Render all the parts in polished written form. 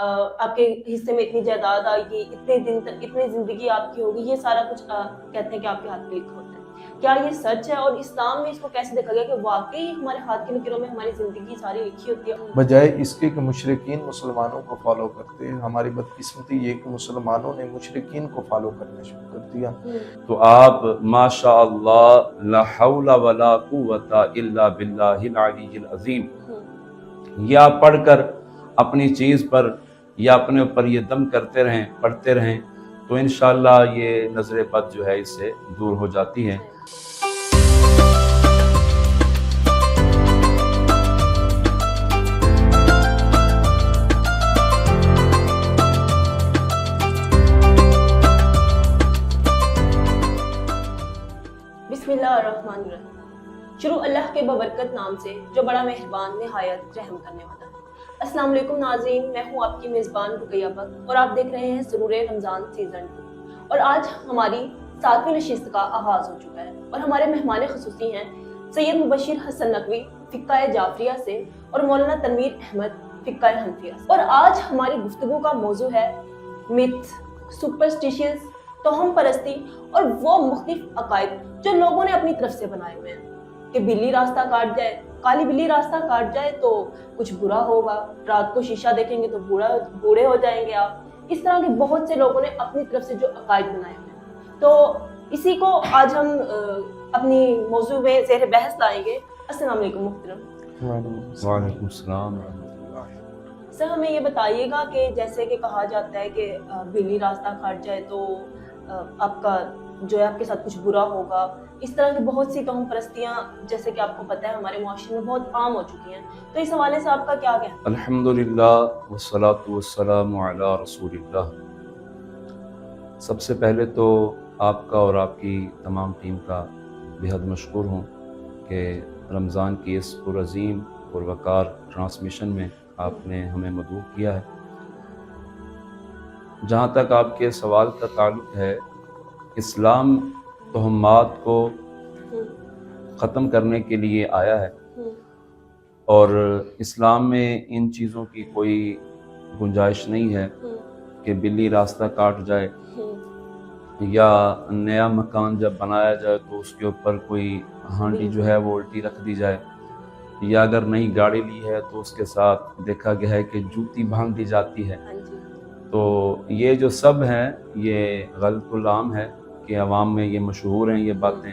آپ کے حصے میں اتنی جائیداد آئے گی، اتنے دن تک اتنی زندگی آپ کی ہوگی، یہ سارا کچھ کہتے ہیں کہ آپ کے ہاتھ میں لکھا ہوتا ہے۔ کیا یہ سچ ہے؟ اور اسلام میں اس کو کیسے دیکھا گیا کہ واقعی ہمارے ہاتھ کی لکیروں میں ہماری زندگی ساری لکھی ہوتی ہے؟ بجائے اس کے کہ مشرکین مسلمانوں کو فالو کرتے ہیں، ہماری بدقسمتی یہ کہ مسلمانوں نے مشرکین کو فالو کرنا شروع کر دیا۔ تو آپ ماشاء اللہ لا حول ولا قوت الا باللہ العلی العظیم یہ آپ پڑھ کر اپنی چیز پر یا اپنے اوپر یہ دم کرتے رہیں، پڑھتے رہیں، تو انشاءاللہ یہ نظر بد جو ہے اس سے دور ہو جاتی ہے۔ بسم اللہ الرحمن الرحیم۔ شروع اللہ کے ببرکت نام سے جو بڑا مہربان نہایت رحم کرنے والا ہے۔ السلام علیکم ناظرین، میں ہوں آپ کی میزبان رقیہ بک اور آپ دیکھ رہے ہیں سرور رمضان سیزن 2، اور آج ہماری 7ویں نشست کا آغاز ہو چکا ہے اور ہمارے مہمان خصوصی ہیں سید مبشر حسن نقوی فقہ جعفریہ سے اور مولانا تنویر احمد فقہ حنفیہ سے، اور آج ہماری گفتگو کا موضوع ہے میتھ، سپرسٹیشنز، توہم پرستی اور وہ مختلف عقائد جو لوگوں نے اپنی طرف سے بنائے ہوئے ہیں کہ بلی راستہ کاٹ جائے، کالی بلی راستہ کاٹ جائے تو کچھ برا ہوگا، رات کو شیشہ دیکھیں گے تو بوڑھے ہو جائیں گے آپ۔ اس طرح کے بہت سے لوگوں نے اپنی طرف سے جو عقائد بنائے ہوئے ہیں، تو اسی کو آج ہم اپنی موضوع میں زیر بحث لائیں گے۔ السلام علیکم محترم۔ وعلیکم السلام۔ سر ہمیں یہ بتائیے گا کہ جیسے کہ کہا جاتا ہے کہ بلی راستہ کاٹ جائے تو آپ کا جو ہے آپ کے ساتھ کچھ برا ہوگا، اس طرح کی بہت سی توہم پرستیاں جیسے کہ آپ کو پتہ ہے ہمارے معاشرے میں بہت عام ہو چکی ہیں، تو اس حوالے سے آپ کا کیا کہنا ہے؟ الحمدللہ والصلاة والسلام علی رسول اللہ۔ سب سے پہلے تو آپ کا اور آپ کی تمام ٹیم کا بہت مشکور ہوں کہ رمضان کی اس پرعظیم پروقار ٹرانسمیشن میں آپ نے ہمیں مدعو کیا ہے۔ جہاں تک آپ کے سوال کا تعلق ہے، اسلام توہمات کو ختم کرنے کے لیے آیا ہے اور اسلام میں ان چیزوں کی کوئی گنجائش نہیں ہے کہ بلی راستہ کاٹ جائے یا نیا مکان جب بنایا جائے تو اس کے اوپر کوئی ہانڈی جو ہے وہ الٹی رکھ دی جائے، یا اگر نئی گاڑی لی ہے تو اس کے ساتھ دیکھا گیا ہے کہ جوتی بھانگ دی جاتی ہے۔ تو یہ جو سب ہیں یہ غلط العام ہے کہ عوام میں یہ مشہور ہیں یہ باتیں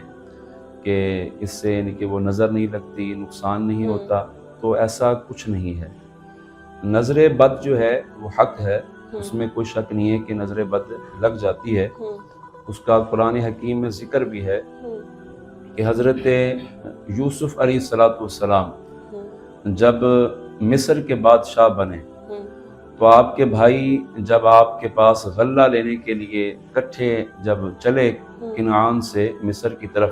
کہ اس سے یعنی کہ وہ نظر نہیں لگتی، نقصان نہیں ہوتا، تو ایسا کچھ نہیں ہے۔ نظر بد جو ہے وہ حق ہے، اس میں کوئی شک نہیں ہے کہ نظر بد لگ جاتی ہے۔ اس کا قرآن حکیم میں ذکر بھی ہے کہ حضرت یوسف علیہ السلام جب مصر کے بادشاہ بنے تو آپ کے بھائی جب آپ کے پاس غلہ لینے کے لیے کٹھے جب چلے کنعان سے مصر کی طرف،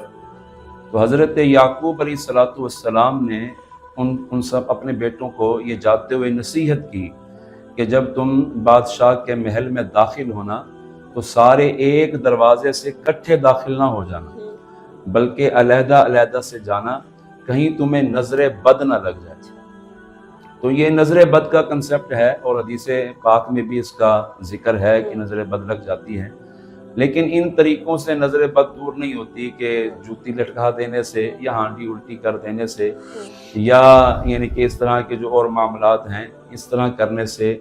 تو حضرت یعقوب علیہ السلام نے ان سب اپنے بیٹوں کو یہ جاتے ہوئے نصیحت کی کہ جب تم بادشاہ کے محل میں داخل ہونا تو سارے ایک دروازے سے کٹھے داخل نہ ہو جانا، بلکہ علیحدہ علیحدہ سے جانا، کہیں تمہیں نظر بد نہ لگ جائے۔ تو یہ نظر بد کا کنسپٹ ہے اور حدیث پاک میں بھی اس کا ذکر ہے کہ نظر بد لگ جاتی ہے، لیکن ان طریقوں سے نظر بد دور نہیں ہوتی کہ جوتی لٹکا دینے سے یا ہانڈی الٹی کر دینے سے یا یعنی کہ اس طرح کے جو اور معاملات ہیں اس طرح کرنے سے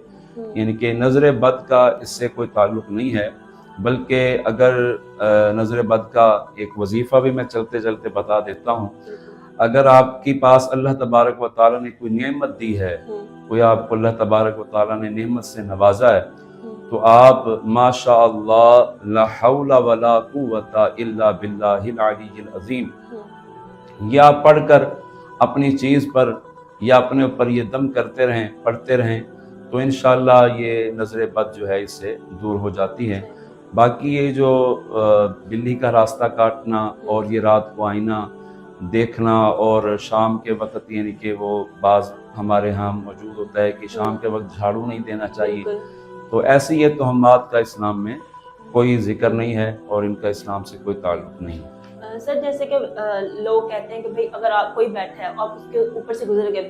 یعنی کہ نظر بد کا اس سے کوئی تعلق نہیں ہے۔ بلکہ اگر نظر بد کا ایک وظیفہ بھی میں چلتے چلتے بتا دیتا ہوں، اگر آپ کے پاس اللہ تبارک و تعالیٰ نے کوئی نعمت دی ہے، کوئی آپ کو اللہ تبارک و تعالیٰ نے نعمت سے نوازا ہے، تو آپ ماشاء اللہ لا حول ولا قوت الا باللہ العلی العظیم یہ آپ پڑھ کر اپنی چیز پر یا اپنے اوپر یہ دم کرتے رہیں، پڑھتے رہیں، تو انشاءاللہ یہ نظر بد جو ہے اس سے دور ہو جاتی ہے۔ باقی یہ جو بلی کا راستہ کاٹنا اور یہ رات کو آئینہ دیکھنا اور شام کے وقت یعنی کہ وہ بعض ہمارے ہاں موجود ہوتا ہے کہ شام کے وقت جھاڑو نہیں دینا چاہیے، تو ایسی یہ توہمات کا اسلام میں کوئی ذکر نہیں ہے اور ان کا اسلام سے کوئی تعلق نہیں ہے۔ سر جیسے کہ لوگ کہتے ہیں کہ بھئی اگر آپ کوئی بیٹھا ہے آپ اس کے اوپر سے گزر گئے،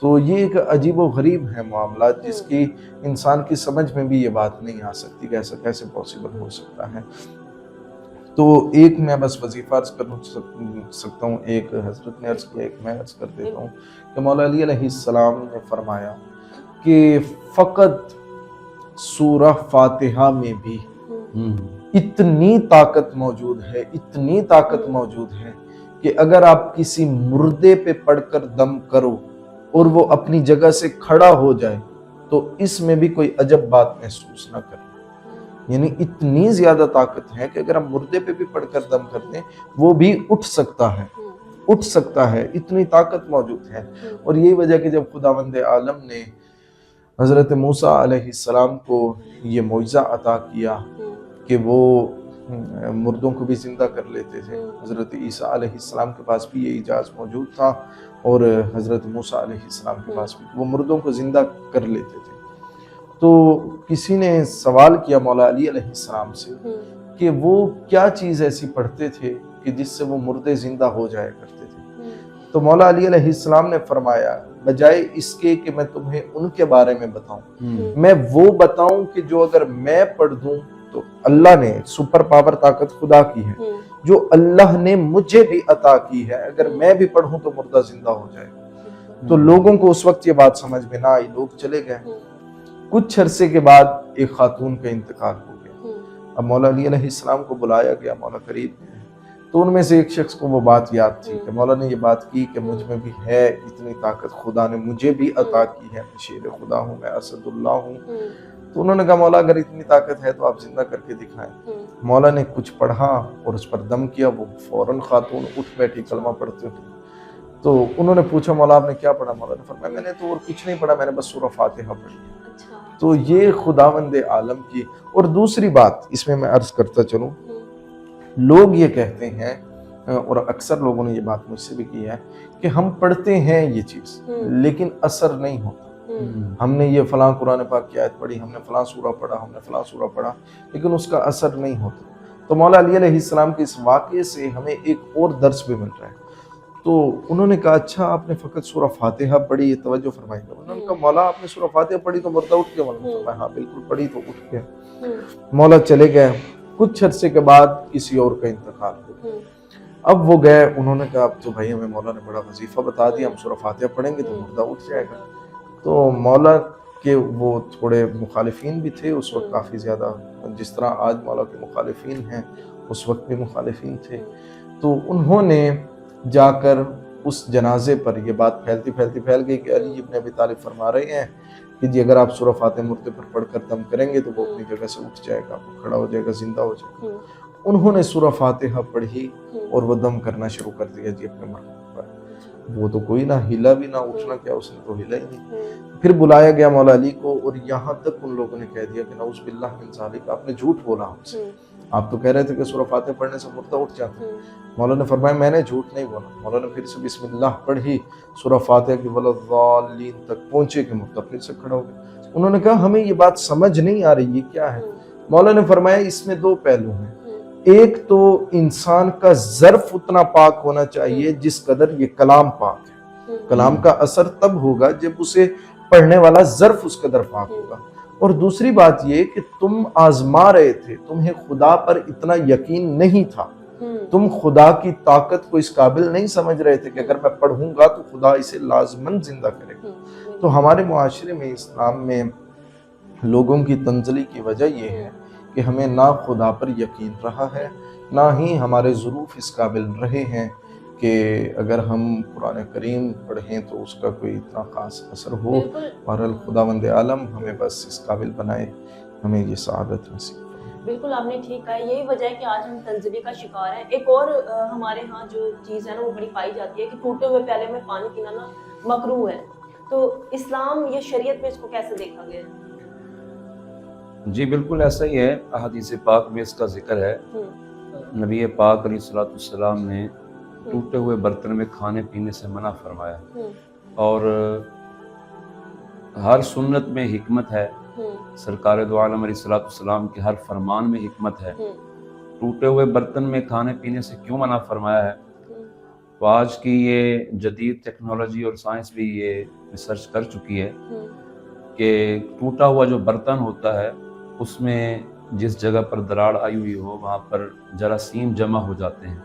تو یہ ایک عجیب و غریب ہے معاملات جس کی انسان کی سمجھ میں بھی یہ بات نہیں آ سکتی کہ ایسا کیسے پاسبل ہو سکتا ہے۔ تو ایک میں بس وظیفہ عرض کر سکتا ہوں، ایک حضرت نے عرض کیا، ایک میں عرض کر دیتا ہوں کہ مولا علی علیہ السلام نے فرمایا کہ فقط سورہ فاتحہ میں بھی اتنی طاقت موجود ہے، اتنی طاقت موجود ہے کہ اگر آپ کسی مردے پہ پڑھ کر دم کرو اور وہ اپنی جگہ سے کھڑا ہو جائے تو اس میں بھی کوئی عجب بات محسوس نہ کرے۔ یعنی اتنی زیادہ طاقت ہے کہ اگر ہم مردے پہ بھی پڑھ کر دم کرتے ہیں وہ بھی اٹھ سکتا ہے، اتنی طاقت موجود ہے۔ اور یہی وجہ کہ جب خداوند عالم نے حضرت موسیٰ علیہ السلام کو یہ معجزہ عطا کیا کہ وہ مردوں کو بھی زندہ کر لیتے تھے، حضرت عیسیٰ علیہ السلام کے پاس بھی یہ اعجاز موجود تھا اور حضرت موسیٰ علیہ السلام کے پاس بھی، وہ مردوں کو زندہ کر لیتے تھے۔ تو کسی نے سوال کیا مولا علی علیہ السلام سے کہ وہ کیا چیز ایسی پڑھتے تھے کہ جس سے وہ مردے زندہ ہو جایا کرتے تھے؟ تو مولا علی علیہ السلام نے فرمایا بجائے اس کے کہ میں تمہیں ان کے بارے میں بتاؤں، میں وہ بتاؤں کہ جو اگر میں پڑھ دوں تو اللہ نے سپر پاور طاقت خدا کی ہے، جو اللہ نے مجھے بھی عطا کی ہے، اگر میں بھی پڑھوں تو مردہ زندہ ہو جائے۔ تو لوگوں کو اس وقت یہ بات سمجھ میں نہ آئی، لوگ چلے گئے۔ کچھ عرصے کے بعد ایک خاتون کا انتقال ہو گیا، اب مولا علی علیہ السلام کو بلایا گیا، مولا قریب گئے تو ان میں سے ایک شخص کو وہ بات یاد تھی کہ مولا نے یہ بات کی کہ مجھ میں بھی ہے اتنی طاقت، خدا نے مجھے بھی عطا کی ہے، میں شیر خدا ہوں، میں اسد اللہ ہوں۔ تو انہوں نے کہا مولا اگر اتنی طاقت ہے تو آپ زندہ کر کے دکھائیں۔ مولا نے کچھ پڑھا اور اس پر دم کیا، وہ فوراً خاتون اٹھ بیٹھی، کلمہ پڑھتے ہوئے۔ تو انہوں نے پوچھا مولا آپ نے کیا پڑھا؟ مولا نے فرمایا میں نے تو اور کچھ نہیں پڑھا، میں نے بس سورہ فاتحہ پڑھی۔ تو یہ خداوند عالم کی۔ اور دوسری بات اس میں عرض کرتا چلوں، لوگ یہ کہتے ہیں اور اکثر لوگوں نے یہ بات مجھ سے بھی کی ہے کہ ہم پڑھتے ہیں یہ چیز لیکن اثر نہیں ہوتا۔ ہم نے یہ فلاں قرآن پاک کی آیت پڑھی، ہم نے فلاں سورہ پڑھا، ہم نے فلاں سورہ پڑھا، لیکن اس کا اثر نہیں ہوتا۔ تو مولا علی علیہ السلام کے اس واقعے سے ہمیں ایک اور درس بھی مل رہا ہے۔ تو انہوں نے کہا اچھا آپ نے فقط سورہ فاتحہ پڑھی، یہ توجہ فرمائی گا۔ انہوں نے کہا مولا آپ نے سورہ فاتحہ پڑھی تو مردہ اٹھ گیا؟ مولا نے فرمایا ہاں بالکل پڑھی تو اٹھ گیا۔ مولا چلے گئے، کچھ عرصے کے بعد کسی اور کا انتقال ہو گیا۔ اب وہ گئے، انہوں نے کہا اب تو بھائی ہمیں مولا نے بڑا وظیفہ بتا دیا، ہم سورہ فاتحہ پڑھیں گے تو مردہ اٹھ جائے گا۔ تو مولا کے وہ تھوڑے مخالفین بھی تھے اس وقت کافی زیادہ، جس طرح آج مولا کے مخالفین ہیں اس وقت بھی مخالفین تھے۔ تو انہوں نے جا کر اس جنازے پر یہ بات پھیلتی پھیل گئی کہ علی ابن ابی طالب فرما رہے ہیں کہ جی اگر آپ سورہ فاتحہ مردے پر پڑھ کر دم کریں گے تو وہ اپنی جگہ سے اٹھ جائے گا، وہ کھڑا ہو جائے گا، زندہ ہو جائے گا۔ انہوں نے سورہ فاتحہ پڑھی اور وہ دم کرنا شروع کر دیا جی اپنے مرحوم پر۔ وہ تو کوئی نہ ہلا بھی نہ اٹھنا، کیا اس نے تو ہلا ہی نہیں۔ پھر بلایا گیا مولا علی کو اور یہاں تک ان لوگوں نے کہہ دیا کہ نعوذ باللہ من ذالک، آپ نے جھوٹ بولا ہم سے، آپ تو کہہ رہے تھے کہ سورہ فاتحہ پڑھنے سے مردہ اٹھ جاتا ہے۔ مولا نے فرمایا میں نے جھوٹ نہیں بولا۔ مولا نے پھر سے بسم اللہ پڑھی، سورہ فاتحہ کی وَلَضَّالِّينَ تک پہنچے کہ مردہ پھر سے کھڑا ہو گیا۔ انہوں نے کہا ہمیں یہ بات سمجھ نہیں آ رہی، یہ کیا ہے؟ مولا نے فرمایا اس میں دو پہلو ہیں، ایک تو انسان کا ظرف اتنا پاک ہونا چاہیے جس قدر یہ کلام پاک ہے۔ کلام کا اثر تب ہوگا جب اسے پڑھنے والا ظرف اس قدر پاک ہوگا۔ اور دوسری بات یہ کہ تم آزما رہے تھے، تمہیں خدا پر اتنا یقین نہیں تھا، تم خدا کی طاقت کو اس قابل نہیں سمجھ رہے تھے کہ اگر میں پڑھوں گا تو خدا اسے لازماً زندہ کرے گا۔ تو ہمارے معاشرے میں اسلام میں لوگوں کی تنزلی کی وجہ یہ ہے کہ ہمیں نہ خدا پر یقین رہا ہے، نہ ہی ہمارے ظروف اس قابل رہے ہیں کہ اگر ہم قرآن کریم پڑھیں تو اس کا کوئی اتنا خاص اثر ہو۔ بہرحال خداوند عالم ہمیں بس اس قابل بنائے، ہمیں یہ سعادت نصیب۔ بالکل آپ نے ٹھیک کہا، یہی وجہ ہے کہ آج ہم تنزلی کا شکار ہیں۔ ایک اور ہمارے ہاں جو چیز ہے نا وہ بڑی پائی جاتی ہے کہ ٹوٹے ہوئے پیالے میں پانی پینا نا مکروہ ہے۔ تو اسلام یا شریعت میں اس کو کیسے دیکھا گیا ہے؟ جی بالکل ایسا ہی ہے، احادیث پاک میں اس کا ذکر ہے۔ نبی پاک علیہ الصلوۃ والسلام نے ٹوٹے ہوئے برتن میں کھانے پینے سے منع فرمایا، اور ہر سنت میں حکمت ہے، سرکار دو عالم علیہ الصلوۃ والسلام کے ہر فرمان میں حکمت ہے۔ ٹوٹے ہوئے برتن میں کھانے پینے سے کیوں منع فرمایا ہے؟ تو آج کی یہ جدید ٹیکنالوجی اور سائنس بھی یہ ریسرچ کر چکی ہے کہ ٹوٹا ہوا جو برتن ہوتا ہے اس میں جس جگہ پر دراڑ آئی ہوئی ہو وہاں پر جراثیم جمع ہو جاتے ہیں،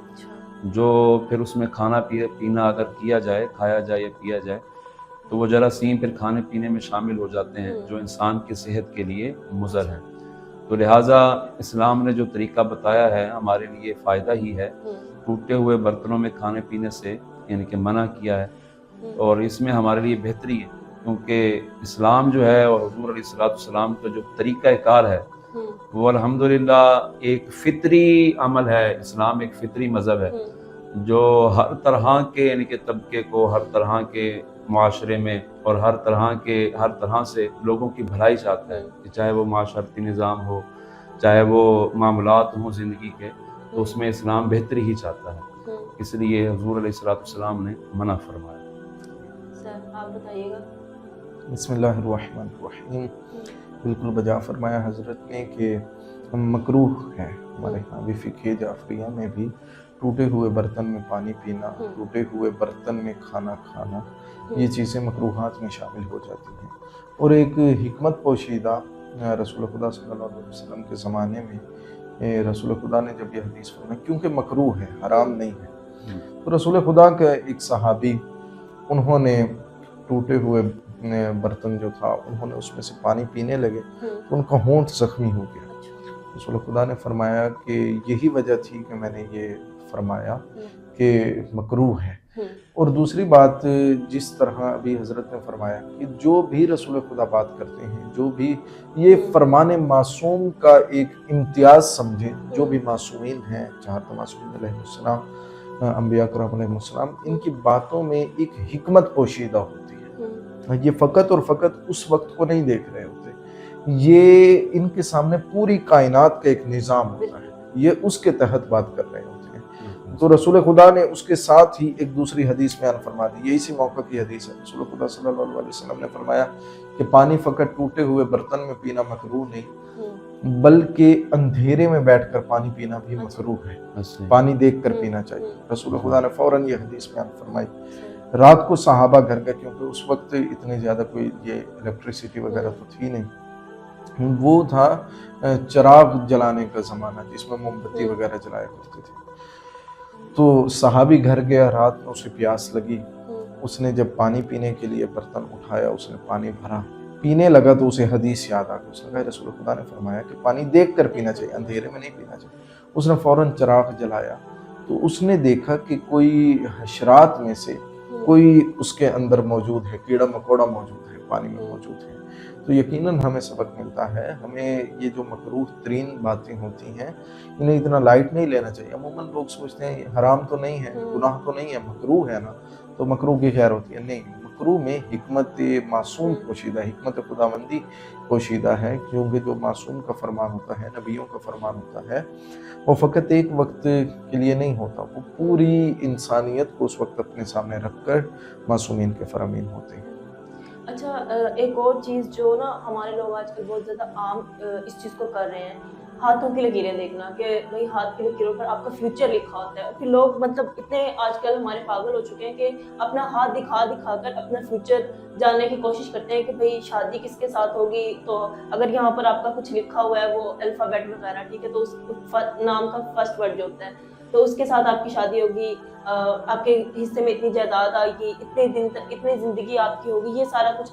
جو پھر اس میں کھانا پینا اگر کیا جائے، کھایا جائے یا پیا جائے تو وہ جراثیم پھر کھانے پینے میں شامل ہو جاتے ہیں جو انسان کی صحت کے لیے مضر ہیں۔ تو لہٰذا اسلام نے جو طریقہ بتایا ہے ہمارے لیے فائدہ ہی ہے، ٹوٹے ہوئے برتنوں میں کھانے پینے سے یعنی کہ منع کیا ہے، اور اس میں ہمارے لیے بہتری ہے کیونکہ اسلام جو ہے اور حضور علیہ السلام کا جو طریقہ کار ہے وہ الحمدللہ ایک فطری عمل ہے۔ اسلام ایک فطری مذہب ہے جو ہر طرح کے یعنی کہ طبقے کو، ہر طرح کے معاشرے میں اور ہر طرح سے لوگوں کی بھلائی چاہتا ہے، کہ چاہے وہ معاشرتی نظام ہو، چاہے وہ معاملات ہوں زندگی کے، تو اس میں اسلام بہتری ہی چاہتا ہے، اس لیے حضور علیہ السلام نے منع فرمایا۔ سر آپ بتائیے گا۔ بسم اللہ الرحمن الرحیم، بالکل بجا فرمایا حضرت نے کہ مکروہ ہے، ہمارے ہاں بھی فقہ جعفریہ میں بھی ٹوٹے ہوئے برتن میں پانی پینا، ٹوٹے ہوئے برتن میں کھانا کھانا، یہ چیزیں مکروہات میں شامل ہو جاتی ہیں۔ اور ایک حکمت پوشیدہ رسول خدا صلی اللہ علیہ وسلم کے زمانے میں رسول خدا نے جب یہ حدیث فرمائی، کیونکہ مکروہ ہے، حرام نہیں ہے، تو رسول خدا کا ایک صحابی انہوں نے ٹوٹے ہوئے برتن جو تھا انہوں نے اس میں سے پانی پینے لگے تو ان کا ہونٹ زخمی ہو گیا۔ رسول خدا نے فرمایا کہ یہی وجہ تھی کہ میں نے یہ فرمایا کہ مکروہ ہے۔ اور دوسری بات، جس طرح ابھی حضرت نے فرمایا کہ جو بھی رسول خدا بات کرتے ہیں، جو بھی یہ فرمان معصوم کا ایک امتیاز سمجھیں، جو بھی معصومین ہیں، چہارہ معصومین علیہ السلام، انبیاء کرام علیہ السلام، ان کی باتوں میں ایک حکمت پوشیدہ ہوتی ہے۔ یہ فقط اور فقط اس وقت کو نہیں دیکھ رہے ہوتے، یہ ان کے سامنے پوری کائنات کا ایک نظام ہوتا ہے، یہ اس کے تحت بات کر رہے ہوتے ہیں۔ تو رسول خدا نے اس کے ساتھ ہی ایک دوسری حدیث بیان فرما دی، یہ اسی موقع کی حدیث ہے۔ رسول خدا صلی اللہ علیہ وسلم نے فرمایا کہ پانی فقط ٹوٹے ہوئے برتن میں پینا مکروہ نہیں، بلکہ اندھیرے میں بیٹھ کر پانی پینا بھی مکروہ ہے، پانی دیکھ کر پینا چاہیے۔ رسول خدا نے فوراً یہ حدیث بیان فرمائی۔ رات کو صحابہ گھر گئے، کیونکہ اس وقت اتنے زیادہ کوئی یہ الیکٹریسٹی وغیرہ تو تھی نہیں، وہ تھا چراغ جلانے کا زمانہ جس میں موم بتی وغیرہ جلایا کرتے تھے۔ تو صحابی گھر گیا، رات میں اسے پیاس لگی، اس نے جب پانی پینے کے لیے برتن اٹھایا، اس نے پانی بھرا، پینے لگا تو اسے حدیث یاد آ گئی۔ اس نے کہا رسول خدا نے فرمایا کہ پانی دیکھ کر پینا چاہیے، اندھیرے میں نہیں پینا چاہیے۔ اس نے فوراً چراغ جلایا تو اس نے دیکھا کہ کوئی حشرات میں سے کوئی اس کے اندر موجود ہے، کیڑا مکوڑا موجود ہے، پانی میں موجود ہے۔ تو یقیناً ہمیں سبق ملتا ہے، ہمیں یہ جو مکروہ ترین باتیں ہوتی ہیں انہیں اتنا لائٹ نہیں لینا چاہیے۔ عموماً لوگ سوچتے ہیں حرام تو نہیں ہے، گناہ تو نہیں ہے، مکروہ ہے نا، تو مکروہ کی خیر ہوتی ہے۔ نہیں، مکروہ میں حکمت معصوم پوشیدہ، حکمت خداوندی پوشیدہ ہے، کیونکہ جو معصوم کا فرمان ہوتا ہے، نبیوں کا فرمان ہوتا ہے، وہ فقط ایک وقت کے لیے نہیں ہوتا، وہ پوری انسانیت کو اس وقت اپنے سامنے رکھ کر معصومین کے فرامین ہوتے ہیں۔ اچھا، ایک اور چیز جو نا ہمارے لوگ آج کل بہت زیادہ عام اس چیز کو کر رہے ہیں، ہاتھوں کی لکیریں دیکھنا، کہ بھائی ہاتھ کی لکیروں پر آپ کا فیوچر لکھا ہوتا ہے۔ پھر لوگ مطلب اتنے آج کل ہمارے پاگل ہو چکے ہیں کہ اپنا ہاتھ دکھا کر اپنا فیوچر جاننے کی کوشش کرتے ہیں کہ بھئی شادی کس کے ساتھ ہوگی، تو اگر یہاں پر آپ کا کچھ لکھا ہوا ہے وہ الفابیٹ وغیرہ، ٹھیک ہے، تو اس نام کا فرسٹ ورڈ جو ہوتا ہے تو اس کے ساتھ آپ کی شادی ہوگی، آپ کے حصے میں اتنی جائیداد آئے گی، اتنے دن تک اتنی زندگی آپ کی ہوگی، یہ سارا کچھ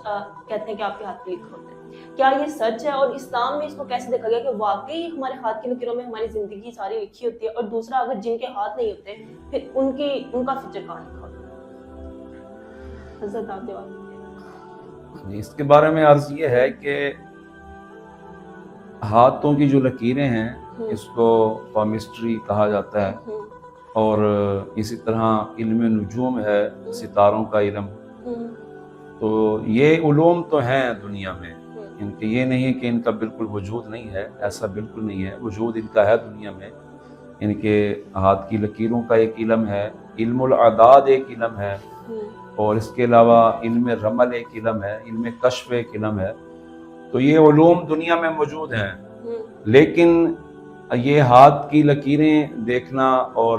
کہتے ہیں کہ آپ کے ہاتھ پہ لکھا ہوتا ہے۔ کیا یہ سچ ہے؟ اور اسلام میں اس کو کیسے دیکھا گیا کہ واقعی ہمارے ہاتھ کی لکیروں میں ہماری زندگی ساری لکھی ہوتی ہے؟ اور دوسرا، اگر جن کے ہاتھ نہیں ہوتے پھر ان کا فیوچر کہاں لکھا ہوتا ہے؟ حضرت آپ جواب دیجیے۔ اس کے بارے میں عرض یہ ہے کہ ہاتھوں کی جو لکیریں ہیں اس کو پامسٹری کہا جاتا ہے، اور اسی طرح علم نجوم ہے، ستاروں کا علم، تو یہ علوم تو ہیں دنیا میں، ان کے یہ نہیں ہے کہ ان کا بالکل وجود نہیں ہے، ایسا بالکل نہیں ہے، وجود ان کا ہے دنیا میں۔ ان کے ہاتھ کی لکیروں کا ایک علم ہے، علم الاعداد ایک علم ہے، اور اس کے علاوہ علم رمل ایک علم ہے، علم کشف ایک علم ہے۔ تو یہ علوم دنیا میں موجود ہیں، لیکن یہ ہاتھ کی لکیریں دیکھنا اور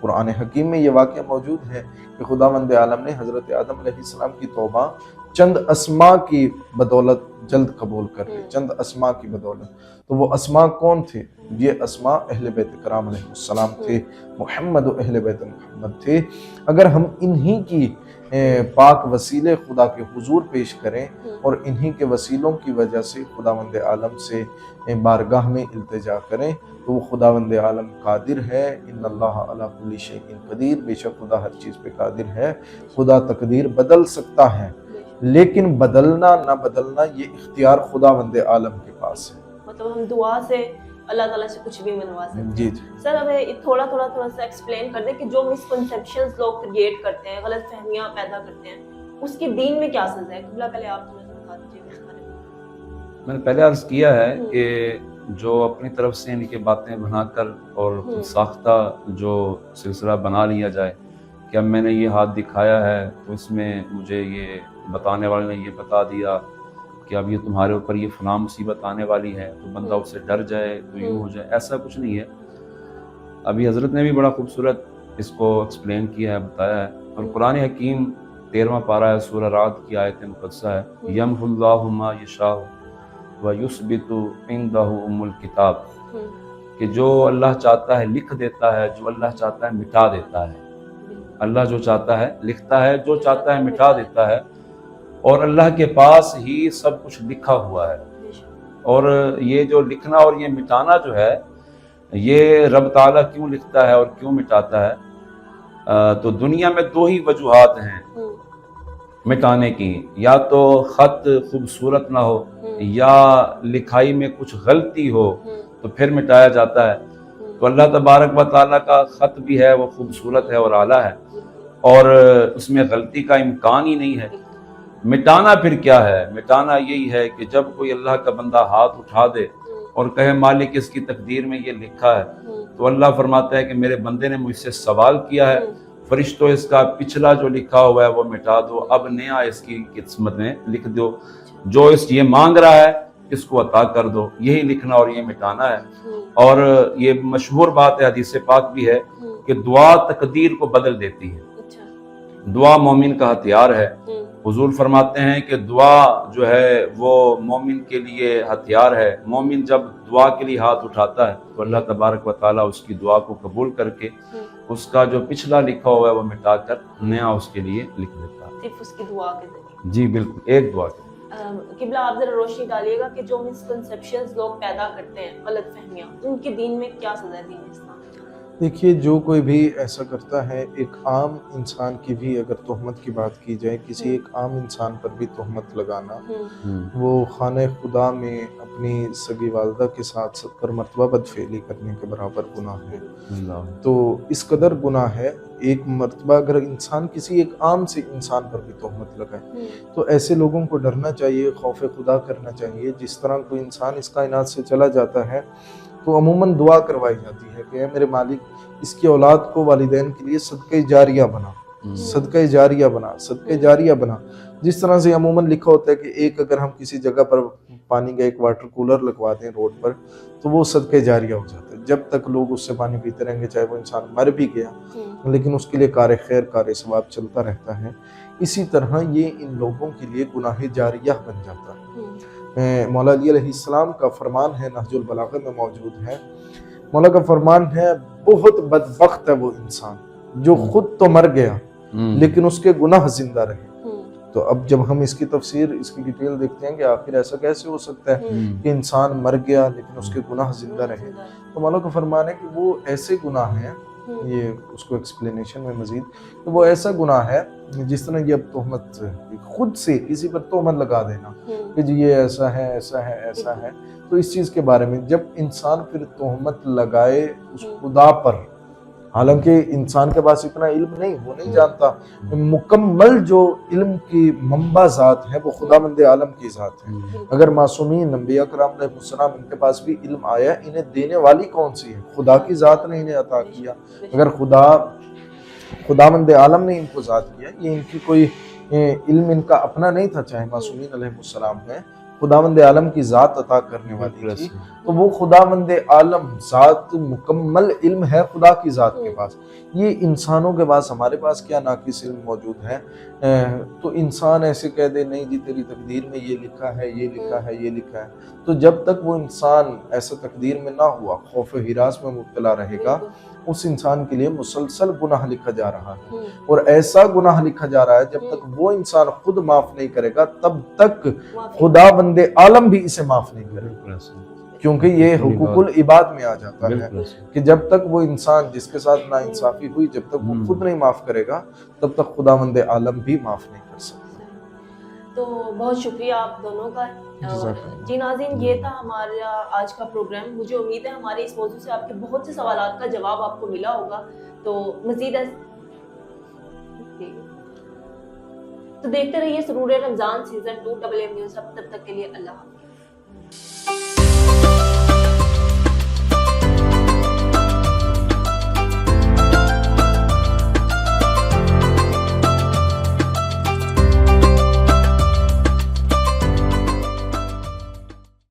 قرآن حکیم میں یہ واقعہ موجود ہے کہ خداوند عالم نے حضرت آدم علیہ السلام کی توبہ چند اسماء کی بدولت جلد قبول کر لی، چند اسماء کی بدولت۔ تو وہ اسماء کون تھے؟ یہ اسماء اہل بیت کرام علیہ السلام تھے، محمد و اہل بیت محمد تھے۔ اگر ہم انہی کی پاک وسیلے خدا کے حضور پیش کریں اور انہی کے وسیلوں کی وجہ سے خداوند عالم سے بارگاہ میں التجا کریں تو وہ خداوند عالم قادر ہے۔ ان اللہ علی کل شیء قدیر، بے شک خدا ہر چیز پہ قادر ہے۔ خدا تقدیر بدل سکتا ہے، لیکن بدلنا نہ بدلنا یہ اختیار خداوند عالم کے پاس ہے۔ مطلب ہم دعا سے اللہ تعالیٰ سے کچھ بھی منوا سکتے ہیں۔ جی سر اب تھوڑا سا ایکسپلین کر دیں کہ جو مسکنسیپشنز لوگ کریٹ کرتے ہیں، غلط فہمیاں پیدا کرتے ہیں، اس کی دین میں کیا سزا ہے؟ قبلہ پہلے آپ تھوڑا سا بتا دیجیے اس بارے میں۔ میں نے پہلے عرض کیا ہے کہ جو اپنی طرف سے ان کی باتیں بنا کر اور خود ساختہ جو سلسلہ بنا لیا جائے کہ اب میں نے یہ ہاتھ دکھایا ہے تو اس میں مجھے یہ بتانے والے نے یہ بتا دیا کہ اب یہ تمہارے اوپر یہ فلاں مصیبت آنے والی ہے تو بندہ اس سے ڈر جائے تو یوں ہو جائے، ایسا کچھ نہیں ہے۔ ابھی حضرت نے بھی بڑا خوبصورت اس کو ایکسپلین کیا ہے، بتایا ہے۔ اور قرآن حکیم 13واں پارہ ہے، سورہ رعد کی آیت مقدسہ ہے، یمحو اللہ ما یشاء ویثبت عندہ ام الکتاب، کہ جو اللہ چاہتا ہے لکھ دیتا ہے، جو اللہ چاہتا ہے مٹا دیتا ہے۔ اللہ جو چاہتا ہے لکھتا ہے، جو چاہتا ہے مٹا دیتا ہے، اور اللہ کے پاس ہی سب کچھ لکھا ہوا ہے۔ اور یہ جو لکھنا اور یہ مٹانا جو ہے، یہ رب تعالیٰ کیوں لکھتا ہے اور کیوں مٹاتا ہے؟ تو دنیا میں دو ہی وجوہات ہیں مٹانے کی، یا تو خط خوبصورت نہ ہو یا لکھائی میں کچھ غلطی ہو تو پھر مٹایا جاتا ہے۔ تو اللہ تبارک و تعالیٰ کا خط بھی ہے، وہ خوبصورت ہے اور اعلیٰ ہے، اور اس میں غلطی کا امکان ہی نہیں ہے۔ مٹانا پھر کیا ہے؟ مٹانا یہی ہے کہ جب کوئی اللہ کا بندہ ہاتھ اٹھا دے اور کہے مالک اس کی تقدیر میں یہ لکھا ہے، تو اللہ فرماتا ہے کہ میرے بندے نے مجھ سے سوال کیا ہے، فرشتوں اس کا پچھلا جو لکھا ہوا ہے وہ مٹا دو، اب نیا اس کی قسمت میں لکھ دو، جو اس یہ مانگ رہا ہے اس کو عطا کر دو۔ یہی لکھنا اور یہ مٹانا ہے۔ اور یہ مشہور بات ہے، حدیث پاک بھی ہے کہ دعا تقدیر کو بدل دیتی ہے۔ دعا مومن کا ہتھیار ہے۔ حضور فرماتے ہیں کہ دعا جو ہے وہ مومن کے لیے ہتھیار ہے۔ مومن جب دعا کے لیے ہاتھ اٹھاتا ہے تو اللہ تبارک و تعالیٰ اس کی دعا کو قبول کر کے اس کا جو پچھلا لکھا ہوا ہے وہ مٹا کر نیا اس کے لیے لکھ دیتا ہے، صرف اس کی دعا کے ذریعے۔ جی بالکل، ایک دعا کے۔ قبلہ آپ ذرا روشنی ڈالیے گا کہ جو مسکنسیپشنز لوگ پیدا کرتے ہیں، غلط فہمیاں، ان کی دین میں کیا سزا ہے دین اسلام؟ دیکھیے، جو کوئی بھی ایسا کرتا ہے، ایک عام انسان کی بھی اگر تہمت کی بات کی جائے، کسی ایک عام انسان پر بھی تہمت لگانا، وہ خانہ خدا میں اپنی سگی والدہ کے ساتھ 70 مرتبہ بدفعلی کرنے کے برابر گناہ ہے۔ تو اس قدر گناہ ہے، ایک مرتبہ اگر انسان کسی ایک عام سے انسان پر بھی تہمت لگائے تو ایسے لوگوں کو ڈرنا چاہیے، خوف خدا کرنا چاہیے۔ جس طرح کوئی انسان اس کائنات سے چلا جاتا ہے تو عموماً دعا کروائی جاتی ہے کہ اے میرے مالک، اس کی اولاد کو والدین کے لیے صدقہ جاریہ بنا، صدقہ جاریہ بنا، صدقہ جاریہ بنا۔ جس طرح سے عموماً لکھا ہوتا ہے کہ ایک اگر ہم کسی جگہ پر پانی کا ایک واٹر کولر لگوا دیں روڈ پر تو وہ صدقہ جاریہ ہو جاتا ہے، جب تک لوگ اس سے پانی پیتے رہیں گے، چاہے وہ انسان مر بھی گیا لیکن اس کے لیے کار خیر کار ثواب چلتا رہتا ہے۔ اسی طرح یہ ان لوگوں کے لیے گناہ جاریہ بن جاتا ہے۔ مولا علی علیہ السلام کا فرمان ہے، نہج البلاغہ میں موجود ہے، مولا کا فرمان ہے، بہت بدبخت ہے وہ انسان جو خود تو مر گیا لیکن اس کے گناہ زندہ رہے۔ تو اب جب ہم اس کی تفسیر، اس کی ڈیٹیل دیکھتے ہیں کہ آخر ایسا کیسے ہو سکتا ہے کہ انسان مر گیا لیکن اس کے گناہ زندہ رہے، تو مولا کا فرمان ہے کہ وہ ایسے گناہ ہیں، یہ اس کو ایکسپلینیشن میں مزید، کہ وہ ایسا گناہ ہے جس طرح یہ اب تہمت خود سے کسی پر تہمت لگا دینا کہ جی یہ ایسا ہے، ایسا ہے، ایسا ہے۔ تو اس چیز کے بارے میں جب انسان پھر تہمت لگائے اس خدا پر، حالانکہ انسان کے پاس اتنا علم نہیں، وہ نہیں جانتا، مکمل جو علم کی منبع ذات ہے وہ خداوند عالم کی ذات ہے۔ اگر معصومین انبیاء کرام علیہ السلام ان کے پاس بھی علم آیا، انہیں دینے والی کون سی ہے؟ خدا کی ذات نے انہیں عطا کیا۔ اگر خداوند عالم نے ان کو ذات کیا، یہ ان کی کوئی علم ان کا اپنا نہیں تھا، چاہے معصومین علیہ السلام ہے، خداوند عالم کی ذات عطا کرنے والی تھی، تو وہ خداوند عالم ذات مکمل علم ہے خدا کی ذات کے پاس۔ یہ انسانوں کے پاس، ہمارے پاس کیا ناقص علم موجود ہے؟ تو انسان ایسے کہہ دے نہیں جی تیری تقدیر میں یہ لکھا ہے، یہ لکھا ہے، یہ لکھا ہے، تو جب تک وہ انسان ایسا تقدیر میں نہ ہوا، خوف ہراس میں مبتلا رہے گا، اس انسان کے لیے مسلسل گناہ لکھا جا رہا ہے، اور ایسا گناہ لکھا جا رہا ہے جب تک وہ انسان خود معاف نہیں کرے گا تب تک خداوند عالم بھی اسے معاف نہیں کرے گا، کیونکہ یہ حقوق العباد میں آ جاتا ہے کہ جب تک وہ انسان جس کے ساتھ ناانصافی ہوئی، جب تک وہ خود نہیں معاف کرے گا تب تک خداوند عالم بھی معاف نہیں کر سکتا۔ تو بہت شکریہ آپ دونوں کا۔ جی ناظرین، یہ تھا ہمارا آج کا پروگرام۔ مجھے امید ہے ہمارے اس موضوع سے آپ کے بہت سے سوالات کا جواب آپ کو ملا ہوگا۔ تو مزید تو دیکھتے رہیے سرور رمضان سیزن 2 WM نیوز۔ تب تک کے لیے اللہ حافظ۔